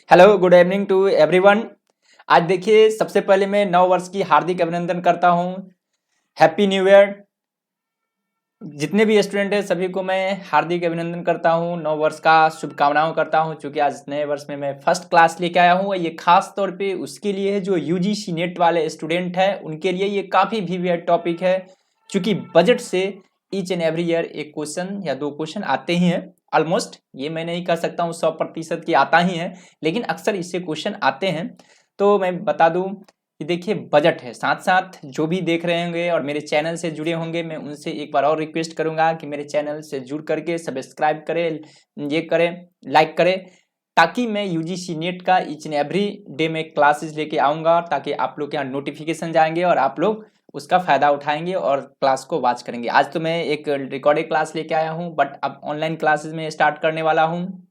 Hello good evening to everyone. आज देखिए सबसे पहले मैं नव वर्ष की हार्दिक अभिनंदन करता हूं। Happy new year. जितने भी स्टूडेंट हैं सभी को मैं हार्दिक अभिनंदन करता हूं, नव वर्ष का शुभकामनाएं करता हूं। क्योंकि आज नए वर्ष में मैं फर्स्ट क्लास लेके आया हूं। ये खास तौर पे उसके लिए है जो यूजीसी नेट वाले स्टूडेंट हैं, उनके लिए ये काफ़ी भी टॉपिक है। क्योंकि बजट से ईच एंड एवरी ईयर एक क्वेश्चन या दो क्वेश्चन आते ही हैं। ऑलमोस्ट ये मैं नहीं कह सकता हूँ 100% की आता ही है, लेकिन अक्सर इससे क्वेश्चन आते हैं। तो मैं बता दूं कि देखिए बजट है, साथ साथ जो भी देख रहे होंगे और मेरे चैनल से जुड़े होंगे, मैं उनसे एक बार और रिक्वेस्ट करूंगा कि मेरे चैनल से जुड़ करके सब्सक्राइब करें, ये करें, लाइक करें, ताकि मैं यूजीसी नेट का ईच एंड एवरी डे में क्लासेस लेके आऊँगा, ताकि आप लोग के यहाँ नोटिफिकेशन जाएंगे और आप लोग उसका फ़ायदा उठाएंगे और क्लास को वॉच करेंगे। आज तो मैं एक रिकॉर्डेड क्लास लेके आया हूँ, बट अब ऑनलाइन क्लासेस में स्टार्ट करने वाला हूँ।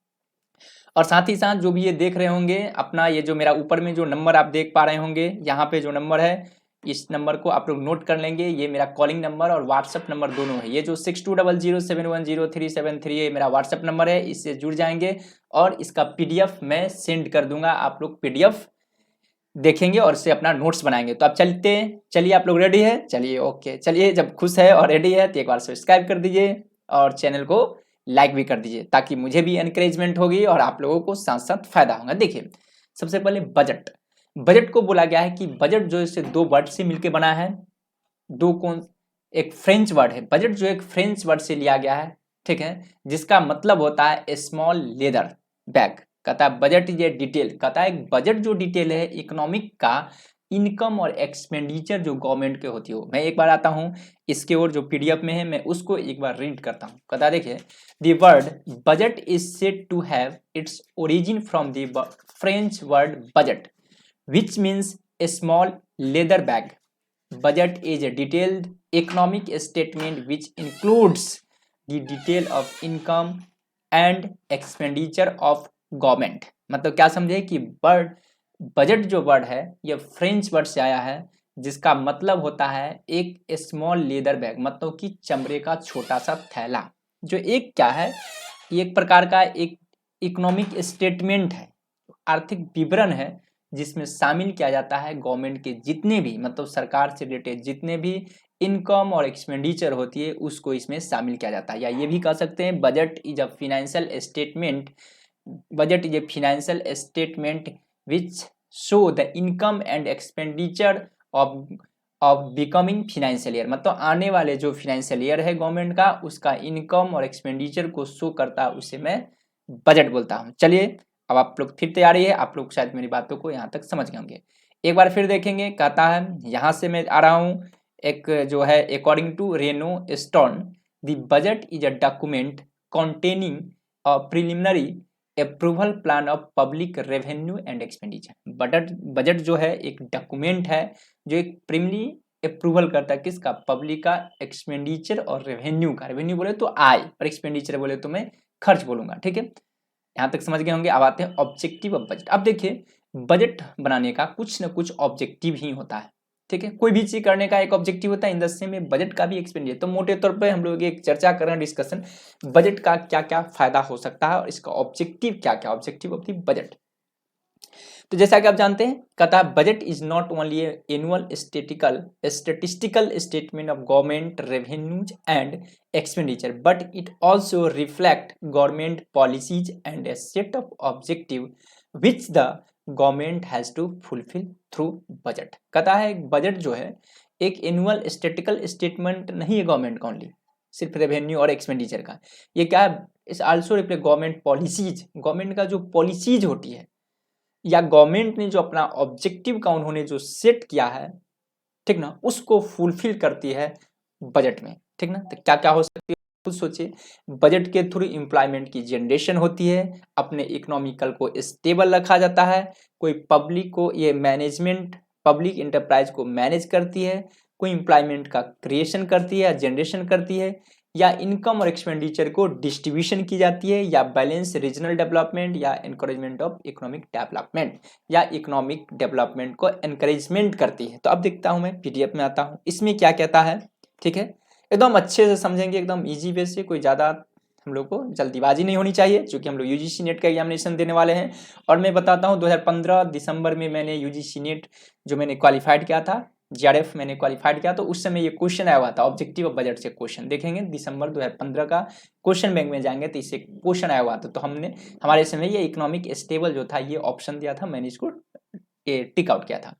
और साथ ही साथ जो भी ये देख रहे होंगे अपना, ये जो मेरा ऊपर में जो नंबर आप देख पा रहे होंगे, यहाँ पे जो नंबर है, इस नंबर को आप लोग नोट कर लेंगे। ये मेरा कॉलिंग नंबर और व्हाट्सएप नंबर दोनों है। ये जो 6200710373 ये मेरा व्हाट्सएप नंबर है, इससे जुड़ जाएंगे और इसका पीडीएफ मैं सेंड कर दूंगा। आप लोग पीडीएफ देखेंगे और इससे अपना नोट्स बनाएंगे। तो आप चलिए आप लोग रेडी है? चलिए ओके, चलिए जब खुश है और रेडी है तो एक बार सब्सक्राइब कर दीजिए और चैनल को लाइक भी कर दीजिए, ताकि मुझे भी एनकरेजमेंट होगी और आप लोगों को साथ साथ फायदा होगा। देखिए सबसे पहले बजट। बजट को बोला गया है कि बजट जो इसे दो वर्ड से मिलकर बना है। दो कौन, एक फ्रेंच वर्ड है बजट, जो एक फ्रेंच वर्ड से लिया गया है, ठीक है, जिसका मतलब होता है स्मॉल लेदर बैग। कहता है बजट इज ए डिटेल, कहता है बजट जो डिटेल है इकोनॉमिक का, इनकम और एक्सपेंडिचर जो गवर्नमेंट के होती हो। मैं एक बार आता हूं इसके और जो पीडीएफ में है मैं उसको एक बार रीड करता हूं। कहता है देखिए, the word budget is said to have its origin from the French word budget, which means a small leather bag. Budget is a detailed economic statement which includes the detail of income and expenditure of government. मतलब क्या समझे कि budget जो word है ये French word से आया है, जिसका मतलब होता है एक स्मॉल लेदर बैग, मतलब कि चमड़े का छोटा सा थैला, जो एक क्या है, एक प्रकार का एक इकोनॉमिक स्टेटमेंट है, आर्थिक विवरण है, जिसमें शामिल किया जाता है गवर्नमेंट के जितने भी, मतलब सरकार से रिलेटेड जितने भी इनकम और एक्सपेंडिचर होती है उसको इसमें शामिल किया जाता है। या ये भी कह सकते हैं budget is a financial statement, budget is a financial statement which show the income and expenditure of becoming financial year. मतलब आने वाले जो फिनेंशियल ईयर है गवर्नमेंट का, उसका इनकम और एक्सपेंडिचर को शो करता है, उसे मैं बजट बोलता हूँ। चलिए अब आप लोग फिर तैयारी है, आप लोग शायद मेरी बातों को यहाँ तक समझ गए होंगे। एक बार फिर देखेंगे, कहता है यहाँ से मैं आ रहा हूँ, एक जो है according to Reno Stone, the budget is a document containing a preliminary approval plan of public revenue and expenditure. Budget जो है एक डॉक्यूमेंट है जो एक प्रिलिमिनरी अप्रूवल करता है किसका, पब्लिक का एक्सपेंडिचर और रेवेन्यू का। रेवेन्यू बोले तो आय और एक्सपेंडिचर बोले तो मैं खर्च बोलूंगा, ठीक है। यहाँ तक समझ गए होंगे। अब आते हैं ऑब्जेक्टिव ऑफ बजट। अब देखिए बजट बनाने का कुछ ना कुछ ऑब्जेक्टिव ही होता है, ठीक है। कोई भी चीज करने का एक ऑब्जेक्टिव होता है, इन द सेम में बजट का भी एक्सपेंडिचर। तो मोटे तौर पे हम लोग एक चर्चा कर रहे हैं, डिस्कशन, बजट का क्या क्या फायदा हो सकता है और इसका ऑब्जेक्टिव क्या क्या, ऑब्जेक्टिव ऑफ द बजट। तो जैसा कि आप जानते हैं, कहता है budget is not only annual statistical statement of government revenues and expenditure, but it also reflect government policies and a set of objective which the government has to fulfil through budget. कहता है budget जो है एक annual statical statement नहीं है government का only, सिर्फ revenue और एक्सपेंडिचर का। ये क्या है, इस also reflect government policies, government का जो पॉलिसीज होती है या गवर्नमेंट ने जो अपना ऑब्जेक्टिव का उन्होंने जो सेट किया है, ठीक ना, उसको फुलफिल करती है बजट में, ठीक ना। तो क्या क्या हो सकती है खुद सोचिए। बजट के थ्रू एम्प्लॉयमेंट की जनरेशन होती है, अपने इकोनॉमिकल को स्टेबल रखा जाता है, कोई पब्लिक को ये मैनेजमेंट, पब्लिक इंटरप्राइज को मैनेज करती है, कोई एम्प्लॉयमेंट का क्रिएशन करती है या जनरेशन करती है, या इनकम और एक्सपेंडिचर को डिस्ट्रीब्यूशन की जाती है, या बैलेंस रीजनल डेवलपमेंट या एनकरेजमेंट ऑफ इकोनॉमिक डेवलपमेंट, या इकोनॉमिक डेवलपमेंट को एनकरेजमेंट करती है। तो अब देखता हूं मैं पीडीएफ में आता हूं, इसमें क्या कहता है, ठीक है। एकदम अच्छे से समझेंगे, एकदम इजी वे से, कोई ज़्यादा हम लोग को जल्दीबाजी नहीं होनी चाहिए, क्योंकि हम लोग यूजीसी नेट का एग्जामिनेशन देने वाले हैं। और मैं बताता हूँ 2015 दिसंबर में मैंने यूजीसी नेट जो मैंने क्वालिफाइड किया था, जीआरएफ मैंने क्वालिफाइड किया, तो उस समय ये क्वेश्चन आया हुआ था, ऑब्जेक्टिव ऑफ बजट से क्वेश्चन देखेंगे, दिसंबर 2015 का क्वेश्चन बैंक में जाएंगे तो इससे क्वेश्चन आया हुआ था। तो हमने हमारे समय ये इकोनॉमिक स्टेबल जो था ये ऑप्शन दिया था, मैंने इसको टिक आउट किया था।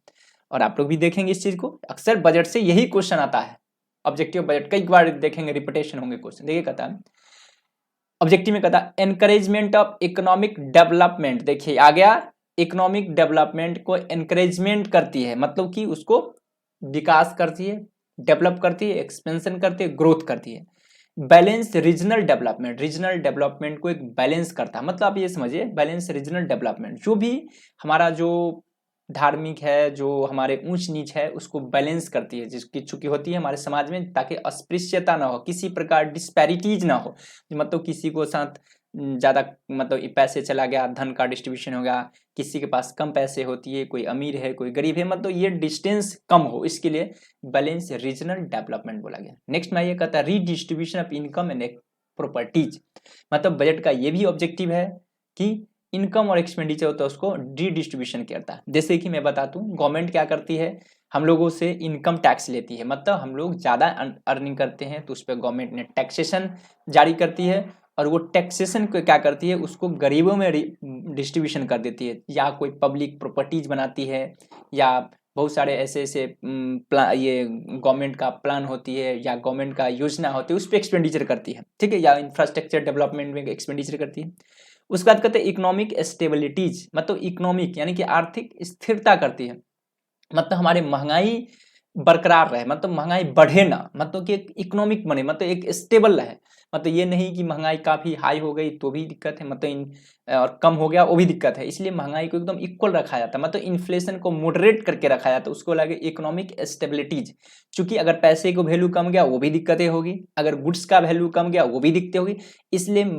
और आप लोग भी देखेंगे इस चीज को, अक्सर बजट से यही क्वेश्चन आता है, ऑब्जेक्टिव बजट कई बार देखेंगे, रिपीटेशन होंगे क्वेश्चन। देखिए कहता है ऑब्जेक्टिव में, कहता है एनकरेजमेंट ऑफ इकोनॉमिक डेवलपमेंट। देखिए आ गया, इकोनॉमिक डेवलपमेंट को एनकरेजमेंट करती है, मतलब कि उसको विकास करती है, डेवलप करती है, एक्सपेंशन करती है, ग्रोथ करती है। Balance regional development, regional development को एक बैलेंस करता है, मतलब आप ये समझिए बैलेंस रीजनल डेवलपमेंट, जो भी हमारा जो धार्मिक है, जो हमारे ऊंच नीच है, उसको बैलेंस करती है, जिसकी चूंकि होती है हमारे समाज में, ताकि अस्पृश्यता ना हो, किसी प्रकार डिस्पैरिटीज ना हो, मतलब किसी को साथ ज़्यादा मतलब पैसे चला गया, धन का डिस्ट्रीब्यूशन हो गया, किसी के पास कम पैसे होती है, कोई अमीर है कोई गरीब है, मतलब ये डिस्टेंस कम हो, इसके लिए बैलेंस रीजनल डेवलपमेंट बोला गया। नेक्स्ट में ये कहता है redistribution of income and properties, मतलब बजट का ये भी ऑब्जेक्टिव है कि इनकम और एक्सपेंडिचर होता है उसको रीडिस्ट्रीब्यूशन करता है। जैसे कि मैं बता दूं, गवर्नमेंट क्या करती है, हम लोगों से इनकम टैक्स लेती है, मतलब हम लोग ज़्यादा अर्निंग करते हैं तो उस पर गवर्नमेंट ने टैक्सेशन जारी करती है, और वो टैक्सेशन को क्या करती है, उसको गरीबों में डिस्ट्रीब्यूशन कर देती है, या कोई पब्लिक प्रॉपर्टीज बनाती है, या बहुत सारे ऐसे ऐसे ये गवर्नमेंट का प्लान होती है, या गवर्नमेंट का योजना होती है, उस पर एक्सपेंडिचर करती है, ठीक है, या इंफ्रास्ट्रक्चर डेवलपमेंट में एक्सपेंडिचर करती है। उसके बाद कहते हैं इकोनॉमिक स्टेबिलिटीज, मतलब इकोनॉमिक यानी कि आर्थिक स्थिरता करती है, मतलब हमारे महंगाई बरकरार रहे, मतलब महंगाई बढ़े ना, मतलब कि एक इकोनॉमिक बने, मतलब एक स्टेबल रहे, मतलब ये नहीं कि महंगाई काफी हाई हो गई तो भी दिक्कत है, मतलब और कम हो गया वो भी दिक्कत है, इसलिए महंगाई को एकदम इक्वल रखा जाता है, मतलब इन्फ्लेशन को मॉडरेट करके रखा जाता है, उसको लगे इकोनॉमिक स्टेबिलिटीज। चूंकि अगर पैसे को वैल्यू कम गया वो भी दिक्कतें होगी, अगर गुड्स का वैल्यू कम गया वो भी दिक्कतें होगी, इसलिए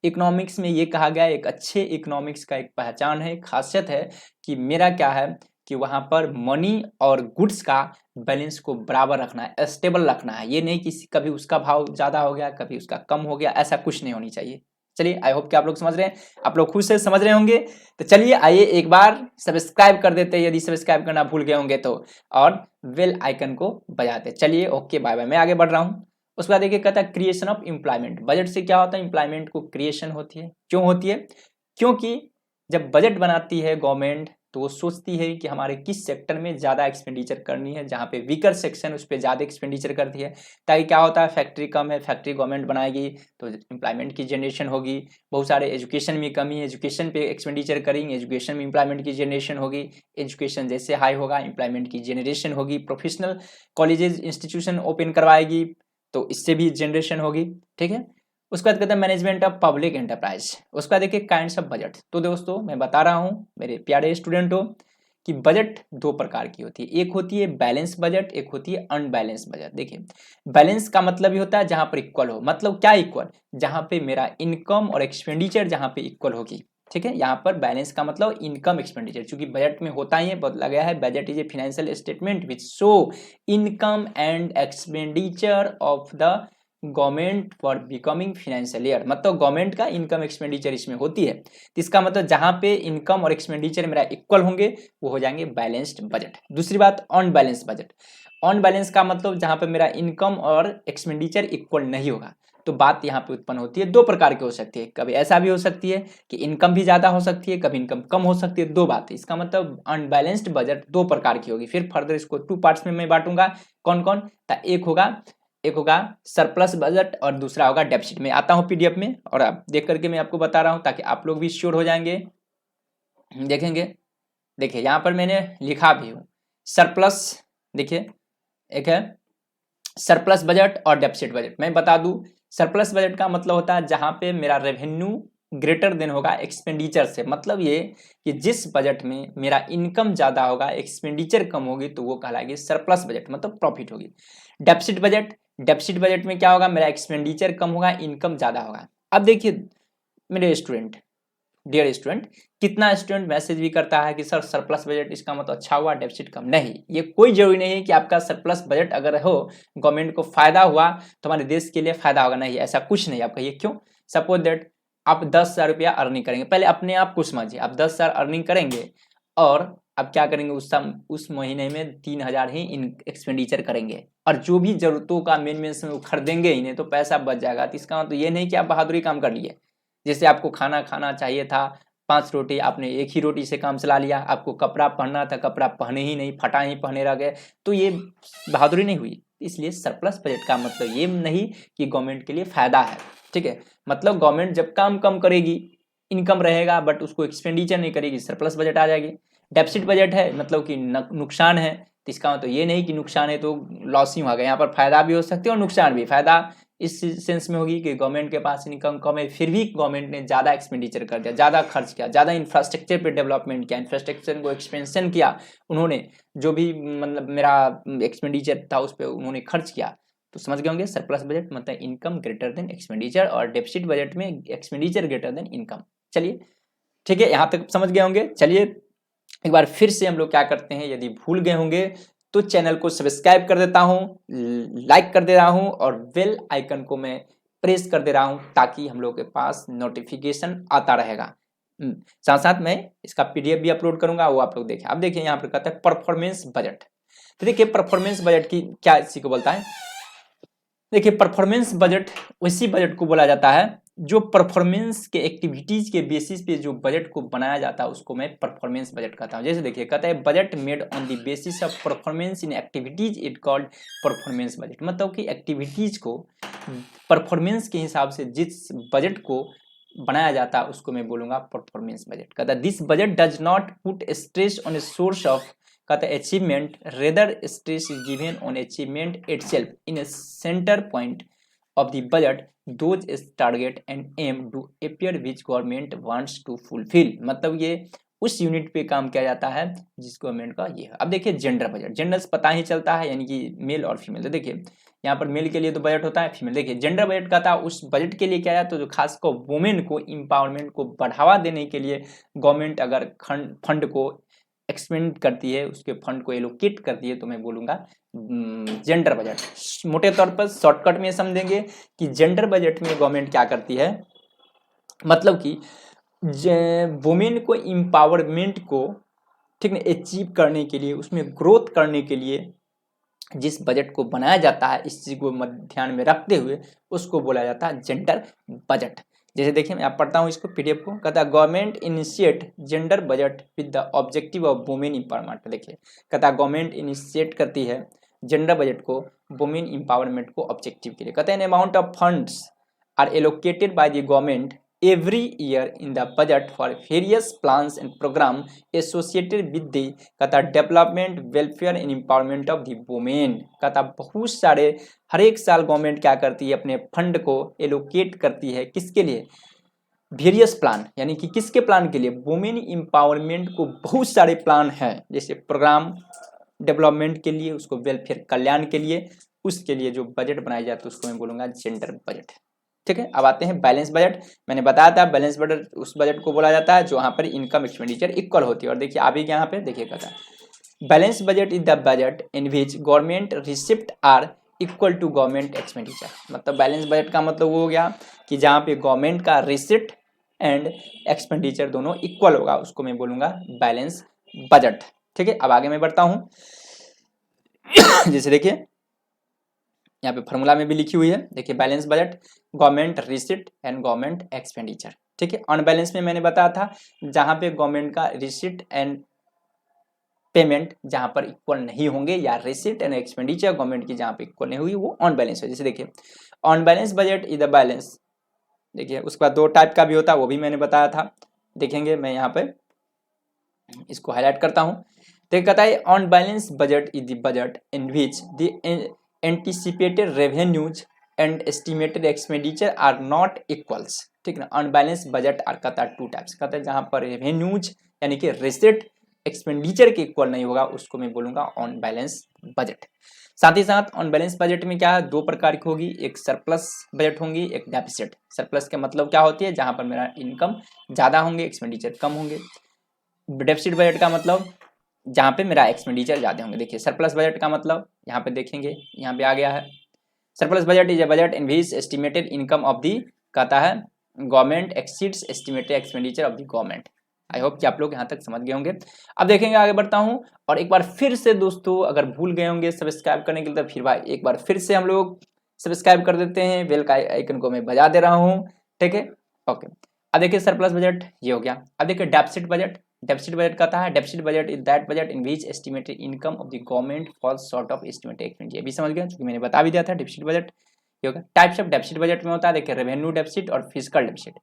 इकोनॉमिक्स में ये कहा गया, एक अच्छे इकोनॉमिक्स का एक पहचान है, खासियत है कि मेरा क्या है कि वहां पर मनी और गुड्स का बैलेंस को बराबर रखना है, स्टेबल रखना है, ये नहीं कि कभी उसका भाव ज्यादा हो गया कभी उसका कम हो गया, ऐसा कुछ नहीं होनी चाहिए। चलिए आई होप कि आप लोग समझ रहे हैं, आप लोग खुद से समझ रहे होंगे। तो चलिए आइए एक बार सब्सक्राइब कर देते हैं यदि सब्सक्राइब करना भूल गए होंगे तो, और बेल आइकन को बजाते। चलिए ओके बाय बाय, मैं आगे बढ़ रहा हूँ। उसके बाद देखिए कहता है क्रिएशन ऑफ एम्प्लॉयमेंट, बजट से क्या होता है, एम्प्लॉयमेंट को क्रिएशन होती है। क्यों होती है, क्योंकि जब बजट बनाती है गवर्नमेंट तो वो सोचती है कि हमारे किस सेक्टर में ज़्यादा एक्सपेंडिचर करनी है, जहाँ पे वीकर सेक्शन उस पर ज़्यादा एक्सपेंडिचर करती है, ताकि क्या होता है फैक्ट्री कम है, फैक्ट्री गवर्नमेंट बनाएगी तो एम्प्लॉयमेंट की जनरेशन होगी। बहुत सारे एजुकेशन में कमी है, एजुकेशन पे एक्सपेंडिचर करेंगे, एजुकेशन में एम्प्लॉयमेंट की जनरेशन होगी, एजुकेशन जैसे हाई होगा एम्प्लॉयमेंट की जनरेशन होगी। प्रोफेशनल कॉलेजेस इंस्टीट्यूशन ओपन करवाएगी तो इससे भी जनरेशन होगी, ठीक है। उसके बाद कहते हैं मैनेजमेंट ऑफ पब्लिक एंटरप्राइज। उसके बाद देखिए काइंड्स ऑफ बजट। तो दोस्तों मैं बता रहा हूँ मेरे प्यारे स्टूडेंटों कि बजट दो प्रकार की होती है, एक होती है बैलेंस बजट, एक होती है अनबैलेंस बजट। देखिए बैलेंस का मतलब ये होता है जहां पर इक्वल हो, मतलब क्या इक्वल, जहां पे मेरा इनकम और एक्सपेंडिचर जहां पे इक्वल होगी, ठीक है। यहाँ पर बैलेंस का मतलब इनकम एक्सपेंडिचर, चूंकि बजट में होता ही है, बोला गया है budget is a financial statement which show income and expenditure of the government for becoming financial year, मतलब गवर्नमेंट का इनकम एक्सपेंडिचर इसमें होती है। तो इसका मतलब जहां पे इनकम और एक्सपेंडिचर मेरा इक्वल होंगे वो हो जाएंगे बैलेंस्ड बजट। दूसरी बात अनबैलेंस बजट, अनबैलेंस का मतलब जहां पे मेरा इनकम और एक्सपेंडिचर इक्वल नहीं होगा। तो बात यहाँ पे उत्पन्न होती है, दो प्रकार की हो सकती है, कभी ऐसा भी हो सकती है कि इनकम भी ज्यादा हो सकती है, कभी इनकम कम हो सकती है, दो बात है। इसका मतलब अनबैलेंस्ड बजट दो प्रकार की होगी। फिर फर्दर इसको टू पार्ट्स में मैं बांटूंगा, कौन कौन, एक होगा सरप्लस बजट और दूसरा होगा डेफिसिट। में आता हूं पीडीएफ में और आप देख करके मैं आपको बता रहा हूं ताकि आप लोग भी श्योर हो जाएंगे। देखेंगे, देखिए यहां पर मैंने लिखा भी हूं सरप्लस, देखिए एक है सरप्लस बजट और डेफिसिट बजट। मैं बता दूं सरप्लस बजट का मतलब होता है जहां पे मेरा रेवेन्यू ग्रेटर देन होगा एक्सपेंडिचर से, मतलब ये कि जिस बजट में मेरा इनकम ज्यादा होगा एक्सपेंडिचर कम होगी तो वो कहलाएगी सरप्लस बजट, मतलब प्रॉफिट होगी। डेफिसिट बजट, डेफिसिट बजट में क्या होगा, मेरा एक्सपेंडिचर कम होगा इनकम ज्यादा होगा। अब देखिए मेरे स्टूडेंट, डियर स्टूडेंट, कितना स्टूडेंट मैसेज भी करता है कि सर सरप्लस बजट इसका मतलब अच्छा हुआ डेफिसिट कम। नहीं, ये कोई जरूरी नहीं है कि आपका सरप्लस बजट अगर हो गवर्नमेंट को फायदा हुआ तो हमारे देश के लिए फायदा होगा, नहीं ऐसा कुछ नहीं। आप कहिए क्यों, सपोज दैट आप 10,000 रुपया अर्निंग करेंगे, पहले अपने आप को समझिए, आप 10,000 अर्निंग करेंगे और आप क्या करेंगे उस महीने में 3,000 ही इन एक्सपेंडिचर करेंगे और जो भी जरूरतों का मेन वो खरीदेंगे ही नहीं तो पैसा बच जाएगा। तो इसका मतलब ये नहीं कि आप बहादुरी काम कर लिए, जैसे आपको खाना खाना चाहिए था 5 रोटी, आपने एक ही रोटी से काम चला लिया, आपको कपड़ा पहनना था कपड़ा पहने ही नहीं, फटा ही पहने रह गए, तो ये बहादुरी नहीं हुई। इसलिए सरप्लस बजट का मतलब ये नहीं कि गवर्नमेंट के लिए फायदा है, ठीक है। मतलब गवर्नमेंट जब काम कम करेगी, इनकम रहेगा बट उसको एक्सपेंडिचर नहीं करेगी, सरप्लस बजट आ जाएगी। डेफिसिट बजट है मतलब कि नुकसान है, तो इसका मतलब ये नहीं कि नुकसान है तो लॉस ही होगा, यहाँ पर फायदा भी हो सकती है और नुकसान भी। फायदा इस सेंस में होगी कि गवर्नमेंट के पास इनकम कम है फिर भी गवर्नमेंट ने ज़्यादा एक्सपेंडिचर कर दिया, ज़्यादा खर्च किया, ज़्यादा इंफ्रास्ट्रक्चर पे डेवलपमेंट किया, इंफ्रास्ट्रक्चर को एक्सपेंशन किया उन्होंने, जो भी मतलब मेरा एक्सपेंडिचर था उस पर उन्होंने खर्च किया। तो समझ गए होंगे सरप्लस बजट मतलब इनकम ग्रेटर देन एक्सपेंडिचर और डेफिसिट बजट में एक्सपेंडिचर ग्रेटर देन इनकम। चलिए ठीक है, यहाँ तक समझ गए होंगे। चलिए एक बार फिर से हम लोग क्या करते हैं, यदि भूल गए होंगे तो चैनल को सब्सक्राइब कर देता हूं, लाइक कर दे रहा हूं और बेल आइकन को मैं प्रेस कर दे रहा हूं ताकि हम लोग के पास नोटिफिकेशन आता रहेगा। साथ साथ मैं इसका पीडीएफ भी अपलोड करूंगा, वो आप लोग देखें। अब देखिए यहाँ पर कहता है परफॉर्मेंस बजट। तो देखिए परफॉर्मेंस बजट की क्या इसी को बोलता है, देखिए परफॉर्मेंस बजट उसी बजट को बोला जाता है जो परफॉर्मेंस के एक्टिविटीज के बेसिस पे जो बजट को बनाया जाता है उसको मैं परफॉर्मेंस बजट कहता हूँ। जैसे देखिए कहता है budget made on the basis of performance in activities it called performance budget. मतलब कि एक्टिविटीज को परफॉर्मेंस के हिसाब से जिस बजट को बनाया जाता है उसको मैं बोलूंगा परफॉर्मेंस बजट। कहता है this budget does not put stress on a source of कहता है achievement, rather stress is given on achievement itself in A centre point of the budget those is target and aim to appear which government wants to fulfill। मतलब ये उस unit पे काम किया जाता है जिस गवर्नमेंट का ये है। अब देखिए जेंडर बजट, जेंडर पता ही चलता है यानी कि मेल और फीमेल। तो देखिए यहाँ पर मेल के लिए तो बजट होता है, फीमेल। देखिए जेंडर बजट का था उस बजट के लिए क्या है तो जो खासकर वुमेन को एम्पावरमेंट को बढ़ावा देने के लिए गवर्नमेंट अगर फंड को एक्सपेंड करती है, उसके फंड को एलोकेट करती है तो मैं बोलूंगा जेंडर बजट। मोटे तौर पर शॉर्टकट में समझेंगे कि जेंडर बजट में गवर्नमेंट क्या करती है, मतलब कि वुमेन को एम्पावरमेंट को ठीक है अचीव करने के लिए, उसमें ग्रोथ करने के लिए जिस बजट को बनाया जाता है इस चीज को ध्यान में रखते हुए उसको बोला जाता है जेंडर बजट। जैसे देखिए मैं आप पढ़ता हूँ इसको पीडीएफ को। कहता है government initiate gender budget with the objective of women empowerment. देखिए कहता है गवर्नमेंट इनिशिएट करती है जेंडर बजट को वुमेन एम्पावरमेंट को ऑब्जेक्टिव के लिए। कहते हैं amount of funds are allocated by the government every year in the budget for various plans and program associated with the कहता development welfare and empowerment of the women. कहता बहुत सारे हर एक साल गवर्नमेंट क्या करती है अपने फंड को एलोकेट करती है किसके लिए, वेरियस प्लान यानी कि किसके प्लान के लिए, वुमेन एम्पावरमेंट को बहुत सारे प्लान हैं जैसे प्रोग्राम डेवलपमेंट के लिए, उसको वेलफेयर कल्याण के लिए, उसके लिए जो बजट बनाया जाता है उसको मैं बोलूंगा जेंडर बजट। ठीक है, अब आते हैं बैलेंस बजट। मैंने बताया था बैलेंस बजट उस बजट को बोला जाता है जो यहाँ पर इनकम एक्सपेंडिचर इक्वल होती है। और देखिए अभी यहाँ पे देखिए कहता है balance budget is the budget in which government receipt are equal to government expenditure. मतलब बैलेंस बजट का मतलब वो हो गया कि जहाँ पे गवर्नमेंट का रिसिप्ट एंड एक्सपेंडिचर दोनों इक्वल होगा उसको मैं बोलूंगा बैलेंस बजट। ठीक है, अब आगे मैं बढ़ता हूँ। जैसे देखिए यहाँ पे फॉर्मूला में भी लिखी हुई है, देखिए balance budget government receipt and government expenditure. ठीक है, अनबैलेंस में मैंने बताया था जहां पे गवर्नमेंट का रिसिप्ट एंड पेमेंट जहां पर इक्वल नहीं होंगे या रिसिप्ट एंड एक्सपेंडिचर गवर्नमेंट की जहां पे इक्वल नहीं हुई वो अनबैलेंस है। जैसे देखिए unbalance budget is the balance. देखिए उसके बाद दो टाइप का भी होता है वो भी मैंने बताया था, देखेंगे मैं यहाँ पे इसको हाईलाइट करता हूँ। तो कहता है unbalance budget is the budget in which the anticipated revenues and estimated expenditure are not equals। ठीक है, अनबैलेंस बजट आर कहता है टू टाइप्स। कहता है जहां पर रेवेन्यूज यानी कि रिसिप्ट एक्सपेंडिचर के इक्वल नहीं होगा उसको मैं बोलूंगा अनबैलेंस बजट। साथ ही साथ अनबैलेंस बजट में क्या है दो प्रकार की होगी, एक सरप्लस बजट होंगी एक डेफिसिट। सरप्लस का मतलब क्या होती है जहां पर मेरा इनकम ज्यादा होंगे एक्सपेंडिचर कम होंगे। डेफिसिट बजट का मतलब जहां पे मेरा एक्सपेंडिचर ज्यादा होंगे। देखिए सरप्लस बजट का मतलब यहाँ पे देखेंगे यहाँ पे आ गया है surplus budget is a budget in which estimated income of the कहता है government exceeds estimated expenditure of the government. I hope कि आप लोग यहाँ तक समझ गए होंगे। अब देखेंगे, आगे बढ़ता हूँ और एक बार फिर से दोस्तों अगर भूल गए होंगे सब्सक्राइब करने के लिए तो फिर भाई एक बार फिर से हम लोग सब्सक्राइब कर देते हैं, बेल का आइकन को मैं बजा दे रहा हूँ, ठीक है। ओके, अब देखिए सरप्लस बजट ये हो गया। अब देखिए डेफिसिट बजट। डेफिसिट बजट कहता है deficit budget is that budget in which estimated income of the government falls short of estimated expenditure. भी समझ गए, क्योंकि मैंने बता भी दिया था डेफिसिट बजट ये होगा। टाइप्स ऑफ डेफिसिट बजट में होता है देखिए रेवेन्यू डेफिसिट और फिजिकल डेफिसिट।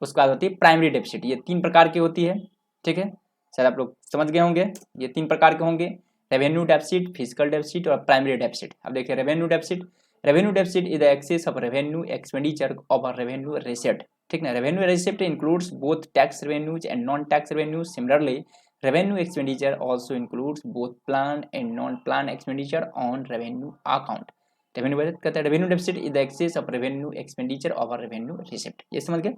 उसके बाद होती है प्राइमरी डेफिसिट, ये 3 प्रकार की होती है, ठीक है। सर आप लोग समझ गए होंगे, ये 3 प्रकार के होंगे, रेवेन्यू डेफिसिट, फिजिकल डेफिसिट और प्राइमरी डेफिसिट। अब देखिए revenue deficit. Revenue deficit is the excess of revenue expenditure over revenue receipt, ठीक ना। Revenue receipt includes both tax revenues and non tax revenues. Similarly revenue expenditure also includes both planned and non-planned expenditure on revenue account। Revenue budget कहता है revenue deficit is the excess of revenue expenditure over revenue receipt, ये समझ गए।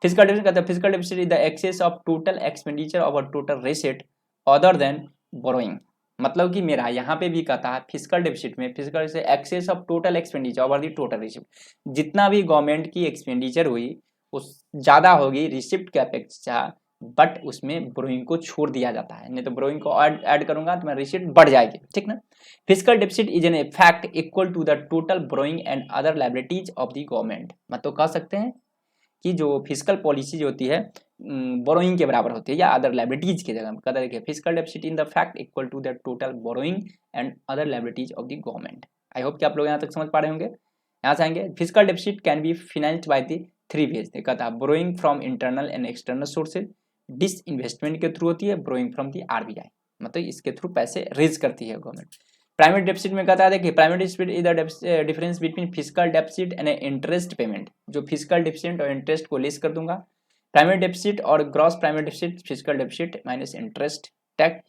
Fiscal deficit कहता है fiscal deficit is the excess of total expenditure over total receipt other than borrowing. मतलब कि मेरा यहाँ पे भी कहता है फिजिकल डेफिसिट में, फिजिकल से excess of total expenditure over the total receipt, जितना भी गवर्नमेंट की एक्सपेंडिचर हुई उस ज़्यादा होगी रिसिप्ट के अपेक्षा, बट उसमें ब्रोइंग को छोड़ दिया जाता है, नहीं तो ब्रोइंग को ऐड करूंगा तो मेरा रिसिप्ट बढ़ जाएगी, ठीक ना। Fiscal deficit is an effect equal to the total borrowing and other liabilities of the government. मतलब कह सकते हैं कि जो फिजिकल पॉलिसी जो होती है बोरोइंग के बराबर होती है या अदर लायबिलिटीज की जगह कहता है fiscal deficit in the fact equal to the total borrowing and other liabilities of the government. I hope कि आप लोग यहाँ तक समझ पा रहे होंगे। यहाँ से आएंगे fiscal deficit can be financed by the 3 ways. कहता है borrowing from internal and external sources, disinvestment के थ्रू होती है, बोरोइंग फ्रॉम दी आरबीआई, मतलब इसके थ्रू पैसे रेज करती है गवर्नमेंट। प्राइमरी डेफिसिट में कहता है देखिए primary deficit is the difference between physical deficit and interest payment. जो फिजिकल डेफिसिट और इंटरेस्ट को लेस कर दूंगा। प्राइमरी डेफिसिट और gross primary deficit, fiscal deficit minus interest. Tax,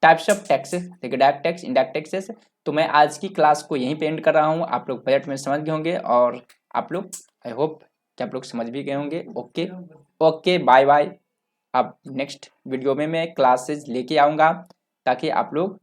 types of taxes देखिए डायरेक्ट टैक्स, इनडायरेक्ट टैक्सेस। तो मैं आज की क्लास को यहीं पे एंड कर रहा हूँ। आप लोग बजट में समझ गए होंगे और आप लोग आई होप कि आप लोग समझ भी गए होंगे। Okay okay, bye bye. अब नेक्स्ट वीडियो में मैं क्लासेस लेके आऊँगा ताकि आप लोग